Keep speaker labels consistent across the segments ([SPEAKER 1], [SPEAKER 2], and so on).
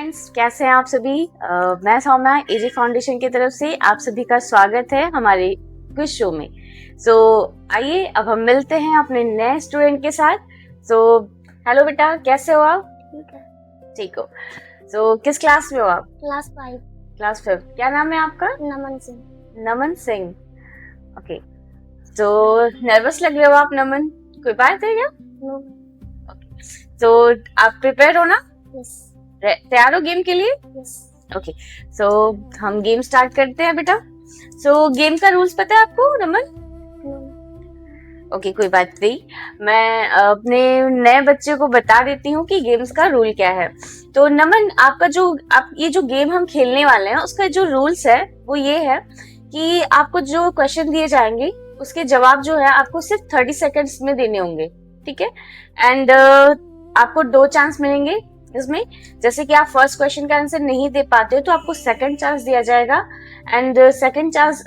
[SPEAKER 1] Friends, कैसे हैं आप सभी। मैं सौम्या एजी फाउंडेशन की तरफ से आप सभी का स्वागत है हमारे क्विज शो में। आइए अब हम मिलते हैं अपने नए स्टूडेंट के साथ। हेलो बेटा, कैसे हो आप? ठीक हो। किस क्लास में हो आप?
[SPEAKER 2] क्लास 5।
[SPEAKER 1] क्लास 5। क्या नाम है आपका?
[SPEAKER 2] नमन सिंह।
[SPEAKER 1] नमन सिंह। ओके, तो नर्वस लग रहे हो आप नमन? कोई बात है क्या?
[SPEAKER 2] नो।
[SPEAKER 1] तो आप प्रिपेयर हो ना?
[SPEAKER 2] यस।
[SPEAKER 1] तैयार हो गेम के लिए?
[SPEAKER 2] यस।
[SPEAKER 1] ओके, हम गेम स्टार्ट करते हैं बेटा। गेम का रूल्स पता है आपको नमन? ओके, कोई बात नहीं। मैं अपने नए बच्चे को बता देती हूँ कि गेम्स का रूल क्या है। तो नमन, आप ये जो गेम हम खेलने वाले हैं उसका जो रूल्स है वो ये है कि आपको जो क्वेश्चन दिए जाएंगे उसके जवाब जो है आपको सिर्फ 30 सेकेंड्स में देने होंगे, ठीक है? एंड आपको 2 चांस मिलेंगे इसमें। जैसे कि आप फर्स्ट क्वेश्चन का आंसर नहीं दे पाते हो तो आपको सेकंड चांस दिया जाएगा, and second chance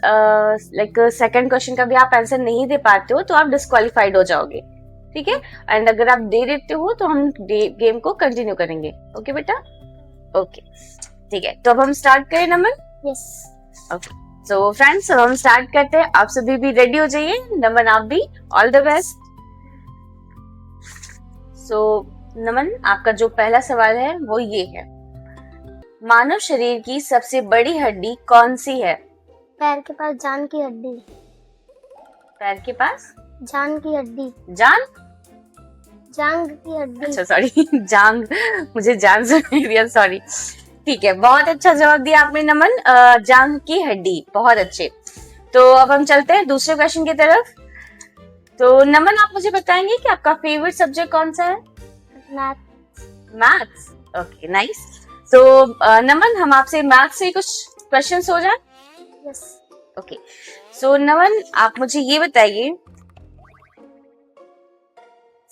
[SPEAKER 1] second question का भी आप आंसर नहीं दे पाते हो तो आप डिस्क्वालिफाइड हो जाओगे, ठीक है? एंड अगर आप दे देते हो तो हम गेम को कंटिन्यू करेंगे। ओके बेटा? ओके, ठीक है। तो अब हम स्टार्ट करें नमन?
[SPEAKER 2] यस।
[SPEAKER 1] ओके, सो फ्रेंड्स, अब हम स्टार्ट करते हैं। आप सभी भी रेडी हो जाइए। नमन, आप भी ऑल द बेस्ट। नमन, आपका जो पहला सवाल है वो ये है, मानव शरीर की सबसे बड़ी हड्डी कौन सी है?
[SPEAKER 2] पैर के पास जान की हड्डी।
[SPEAKER 1] पैर के पास
[SPEAKER 2] जान की हड्डी।
[SPEAKER 1] जान?
[SPEAKER 2] जांग की हड्डी।
[SPEAKER 1] अच्छा, सॉरी जांग, मुझे जान सुन दिया, सॉरी। ठीक है, बहुत अच्छा जवाब दिया आपने नमन। जांग की हड्डी, बहुत अच्छे। तो अब हम चलते हैं दूसरे क्वेश्चन की तरफ। तो नमन, आप मुझे बताएंगे कि आपका फेवरेट सब्जेक्ट कौन सा है? मैथ्स। Okay, nice. नमन, हम आपसे मैथ्स से कुछ क्वेश्चंस हो जाए?
[SPEAKER 2] यस।
[SPEAKER 1] ओके, नमन, आप मुझे ये बताइए,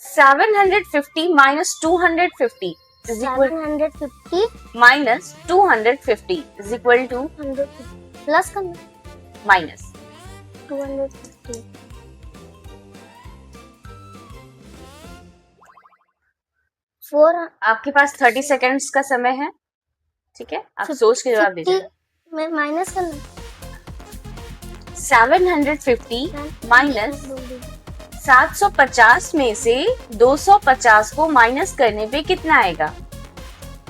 [SPEAKER 1] 750 minus 250 is equal
[SPEAKER 2] 750
[SPEAKER 1] minus 250 is equal to
[SPEAKER 2] 150 plus करना
[SPEAKER 1] माइनस
[SPEAKER 2] 250। 4
[SPEAKER 1] आपके पास 30 सेकेंड्स का समय है, ठीक है? आप सोच के जवाब दीजिए।
[SPEAKER 2] में माइनस करना
[SPEAKER 1] 750 माइनस 750 में से 250 को माइनस करने पे कितना आएगा?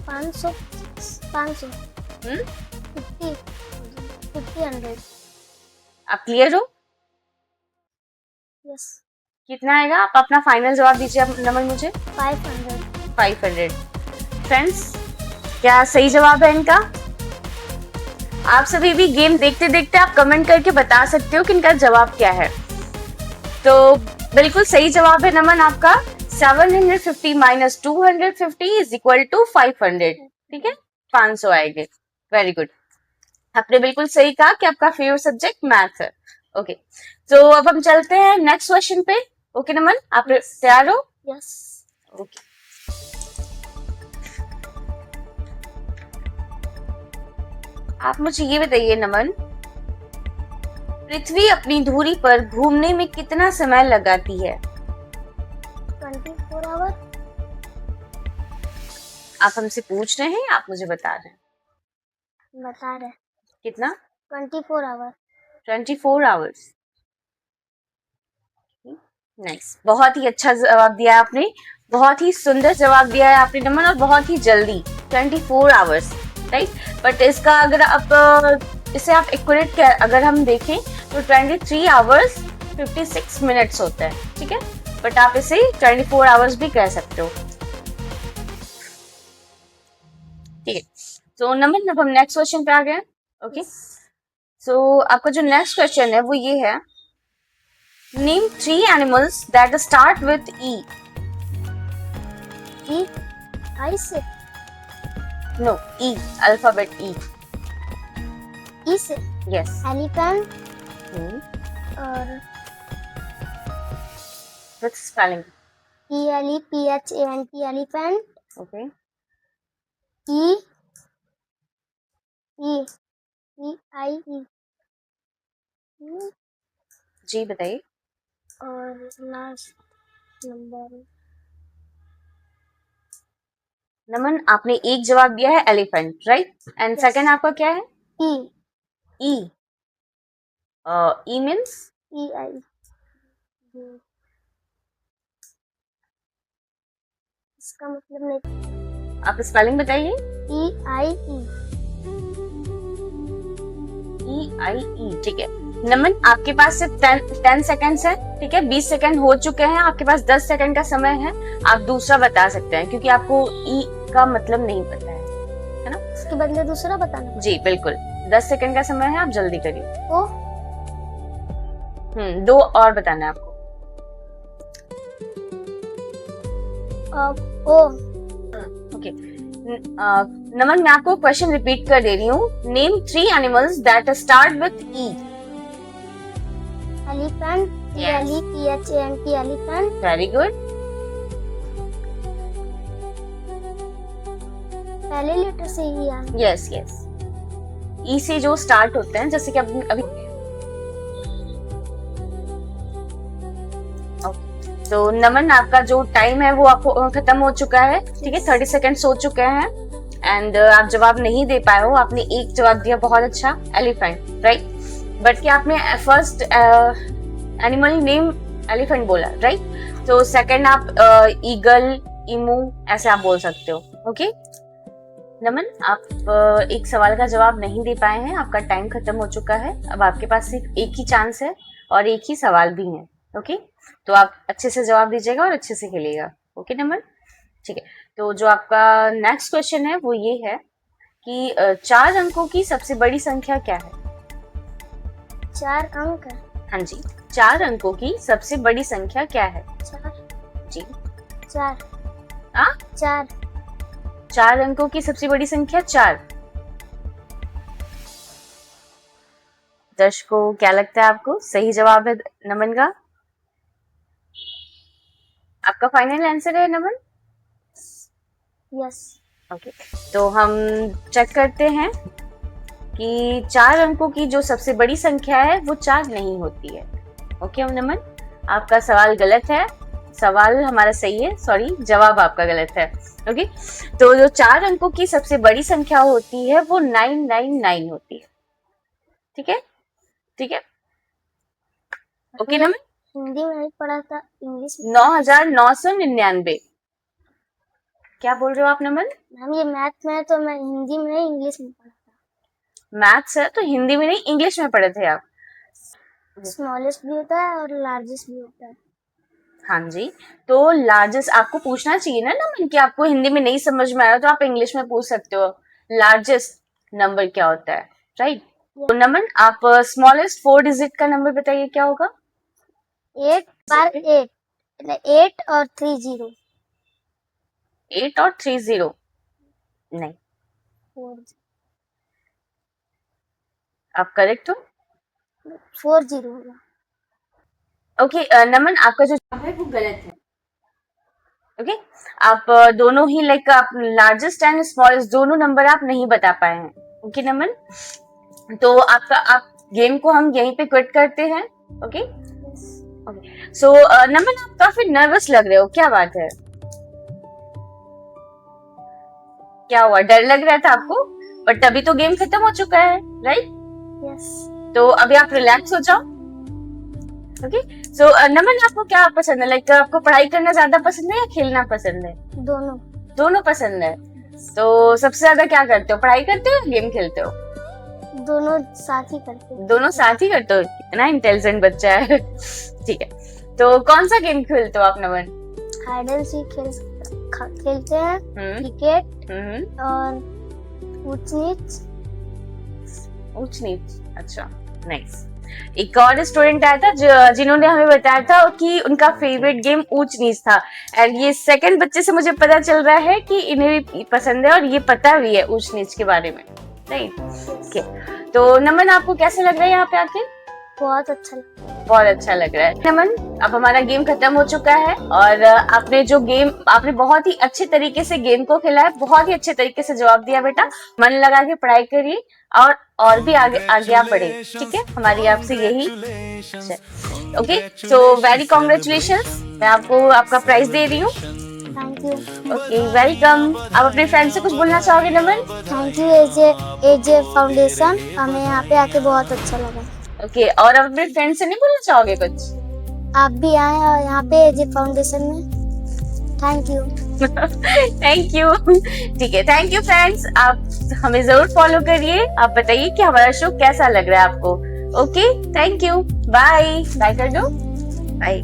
[SPEAKER 2] 500 50 100।
[SPEAKER 1] आप क्लियर हो?
[SPEAKER 2] यस।
[SPEAKER 1] कितना आएगा? आप अपना फाइनल जवाब दीजिए नमन मुझे।
[SPEAKER 2] 500।
[SPEAKER 1] फ्रेंड्स, क्या सही जवाब है इनका? आप सभी भी गेम देखते देखते आप कमेंट करके बता सकते हो कि इनका जवाब क्या है। तो बिल्कुल सही जवाब है नमन आपका। 750 माइनस 250 इज इक्वल टू 500, ठीक है? 500 आएंगे। वेरी गुड, आपने बिल्कुल सही कहा कि आपका फेवरेट सब्जेक्ट मैथ है। ओके, तो अब हम चलते हैं नेक्स्ट क्वेश्चन पे। ओके नमन, आप तैयार हो?
[SPEAKER 2] यस।
[SPEAKER 1] ओके, आप मुझे ये बताइए नमन, पृथ्वी अपनी धुरी पर घूमने में कितना समय लगाती है?
[SPEAKER 2] 24 आवर।
[SPEAKER 1] आप हमसे पूछ रहे हैं, आप मुझे बता रहे हैं?
[SPEAKER 2] बता रहे।
[SPEAKER 1] कितना?
[SPEAKER 2] 24 आवर।
[SPEAKER 1] 24 आवर्स। नाइस, बहुत ही अच्छा जवाब दिया है आपने। बहुत ही सुंदर जवाब दिया है आपने नमन, और बहुत ही जल्दी। 24 आवर्स, राइट? बट इसका अगर आप इसे आप एक्यूरेट अगर हम देखें तो 23 आवर्स 56 मिनट्स होता है, ठीक है? बट आप इसे 24 आवर्स भी कह सकते हो, ठीक है? तो नमन, अब हम नेक्स्ट क्वेश्चन पे आ गए। ओके, आपका जो नेक्स्ट क्वेश्चन है वो ये है, Name 3 animals that start with E.
[SPEAKER 2] E? I से?
[SPEAKER 1] No, E. Alphabet E.
[SPEAKER 2] E से?
[SPEAKER 1] Yes.
[SPEAKER 2] Elephant और
[SPEAKER 1] What's spelling?
[SPEAKER 2] ELEPHANT elephant.
[SPEAKER 1] Okay.
[SPEAKER 2] E I
[SPEAKER 1] जी बताइए।
[SPEAKER 2] और लास्ट नंबर
[SPEAKER 1] नमन, आपने एक जवाब दिया है elephant, right? And
[SPEAKER 2] Yes.
[SPEAKER 1] Second आपका क्या है?
[SPEAKER 2] E.
[SPEAKER 1] E. E means?
[SPEAKER 2] EI. इसका मतलब नहीं।
[SPEAKER 1] आप स्पेलिंग बताइए।
[SPEAKER 2] EIE.
[SPEAKER 1] EIE, ठीक है। नमन, आपके पास सिर्फ 10 सेकंड्स है, ठीक है? 20 सेकंड हो चुके हैं, आपके पास 10 सेकंड का समय है। आप दूसरा बता सकते हैं क्योंकि आपको ई का मतलब नहीं पता है ना?
[SPEAKER 2] इसके बदले दूसरा बताना।
[SPEAKER 1] जी बिल्कुल, 10 सेकंड का समय है, आप जल्दी करिए।
[SPEAKER 2] ओ.
[SPEAKER 1] 2 और बताना है आपको।
[SPEAKER 2] O.
[SPEAKER 1] ओके। नमन, मैं आपको क्वेश्चन रिपीट कर दे रही हूँ। Name 3 animals that start with E.
[SPEAKER 2] Elephant.
[SPEAKER 1] Yes.
[SPEAKER 2] ELEPHANT. Elephant.
[SPEAKER 1] Very good.
[SPEAKER 2] पहले लेटर से ही आ।
[SPEAKER 1] यस यस, ई से जो स्टार्ट होते हैं, जैसे कि अभी तो नमन, आपका जो टाइम है वो आपको खत्म हो चुका है, ठीक है? 30 सेकंड्स हो चुके हैं एंड आप जवाब नहीं दे पाए हो। आपने एक जवाब दिया, बहुत अच्छा, एलिफेंट, राइट? बट क्या आपने फर्स्ट एनिमल नेम एलिफेंट बोला, राइट? तो सेकंड आप ईगल, इमू ऐसे आप बोल सकते हो। ओके नमन, आप एक सवाल का जवाब नहीं दे पाए हैं, आपका टाइम खत्म हो चुका है। अब आपके पास सिर्फ एक ही चांस है और एक ही सवाल भी है। ओके, तो आप अच्छे से जवाब दीजिएगा और अच्छे से खेलिएगा। ओके नमन, ठीक है। तो जो आपका नेक्स्ट क्वेश्चन है वो ये है कि 4 अंकों की सबसे बड़ी संख्या क्या है?
[SPEAKER 2] 4 अंक।
[SPEAKER 1] हाँ जी, 4 अंकों की सबसे बड़ी संख्या क्या है?
[SPEAKER 2] 4.
[SPEAKER 1] जी
[SPEAKER 2] 4.
[SPEAKER 1] हाँ,
[SPEAKER 2] 4.
[SPEAKER 1] 4 अंकों की सबसे बड़ी संख्या 4। दर्शकों, क्या लगता है आपको? सही जवाब है नमन का? आपका फाइनल आंसर है नमन?
[SPEAKER 2] यस.
[SPEAKER 1] ओके, तो हम चेक करते हैं कि 4 अंकों की जो सबसे बड़ी संख्या है वो 4 नहीं होती है। ओके नमन, आपका सवाल गलत है। सवाल हमारा सही है, सॉरी, जवाब आपका गलत है। ओके, तो जो 4 अंकों की सबसे बड़ी संख्या होती है वो 999 होती है। ठीक है, ठीक है। ओके नमन,
[SPEAKER 2] हिंदी में नहीं पढ़ा था, इंग्लिश में।
[SPEAKER 1] 9999। क्या बोल रहे हो आप नमन?
[SPEAKER 2] मैम ये मैथ में है तो मैं हिंदी में नहीं इंग्लिश में पढ़ा था।
[SPEAKER 1] मैथ्स है तो हिंदी में नहीं इंग्लिश में पढ़े थे आप?
[SPEAKER 2] स्मॉलेस्ट भी होता है और लार्जेस्ट भी होता है।
[SPEAKER 1] हाँ जी, तो लार्जेस्ट आपको पूछना चाहिए ना नमन, कि आपको हिंदी में नहीं समझ में आया तो आप इंग्लिश में पूछ सकते हो लार्जेस्ट नंबर क्या होता है, राइट? तो नमन, आप स्मॉलेस्ट 4 डिजिट का नंबर बताइए, क्या होगा?
[SPEAKER 2] 8/8 8 और 30।
[SPEAKER 1] 8 और 30 नहीं,
[SPEAKER 2] 4
[SPEAKER 1] आप करेक्ट हो।
[SPEAKER 2] 40 होगा।
[SPEAKER 1] ओके नमन, आपका जो जवाब है वो गलत है। ओके, आप दोनों ही लाइक आप लार्जेस्ट एंड स्मॉलेस्ट दोनों नंबर आप नहीं बता पाए हैं। ओके नमन, तो आप गेम को हम यहीं पे क्विट करते हैं। ओके ओके, सो नमन, आप काफी नर्वस लग रहे हो, क्या बात है? क्या हुआ, डर लग रहा था आपको? बट अभी तो गेम खत्म हो चुका है, राइट?
[SPEAKER 2] यस.
[SPEAKER 1] तो अभी आप रिलैक्स हो जाओ। ओके, सो नमन, आपको क्या पसंद है? लाइक आपको पढ़ाई करना ज्यादा पसंद है या खेलना पसंद है?
[SPEAKER 2] दोनों.
[SPEAKER 1] दोनों पसंद है। तो सबसे ज्यादा क्या करते हो, पढ़ाई करते हो या गेम खेलते हो?
[SPEAKER 2] दोनों साथ ही करते हैं.
[SPEAKER 1] दोनों साथ ही करते हो, इतना इंटेलिजेंट बच्चा है। ठीक है, तो कौन सा गेम खेलते हो आप नमन?
[SPEAKER 2] हाइड एंड सीक खेलते हैं, क्रिकेट और ऊंच नीच.
[SPEAKER 1] ऊंच नीच, अच्छा, नाइस। एक और स्टूडेंट आया था जिन्होंने हमें बताया था कि उनका फेवरेट गेम ऊंच नीच था, एंड ये सेकंड बच्चे से मुझे पता चल रहा है कि इन्हें भी पसंद है और ये पता भी है ऊंच नीच के बारे में, राइट? ओके, तो नमन, आपको कैसे लग रहा है यहाँ पे आके?
[SPEAKER 2] बहुत अच्छा लगा.
[SPEAKER 1] बहुत अच्छा लग रहा है नमन। अब हमारा गेम खत्म हो चुका है और आपने बहुत ही अच्छे तरीके से गेम को खेला है, बहुत ही अच्छे तरीके से जवाब दिया बेटा। मन लगा के पढ़ाई करिए और भी आगे आप बढ़े, ठीक है? हमारी आपसे यही। ओके, सो वेरी कॉन्ग्रेचुलेशंस, मैं आपको आपका प्राइज दे रही हूँ।
[SPEAKER 2] Thank you.
[SPEAKER 1] Okay welcome. आप अपने फ्रेंड से कुछ बोलना चाहोगे नमन?
[SPEAKER 2] थैंक यू एजे फाउंडेशन, हमें यहाँ पे आके बहुत अच्छा लगा।
[SPEAKER 1] ओके और आप अपने फ्रेंड से नहीं बोलना चाहोगे कुछ?
[SPEAKER 2] आप भी आए और यहाँ पे एजे फाउंडेशन में। Thank you.
[SPEAKER 1] Thank you. ठीक है, थैंक यू फ्रेंड्स। आप हमें जरूर फॉलो करिए। आप बताइए कि हमारा शो कैसा लग रहा है आपको। Okay thank you. Bye bye कर दो। बाय।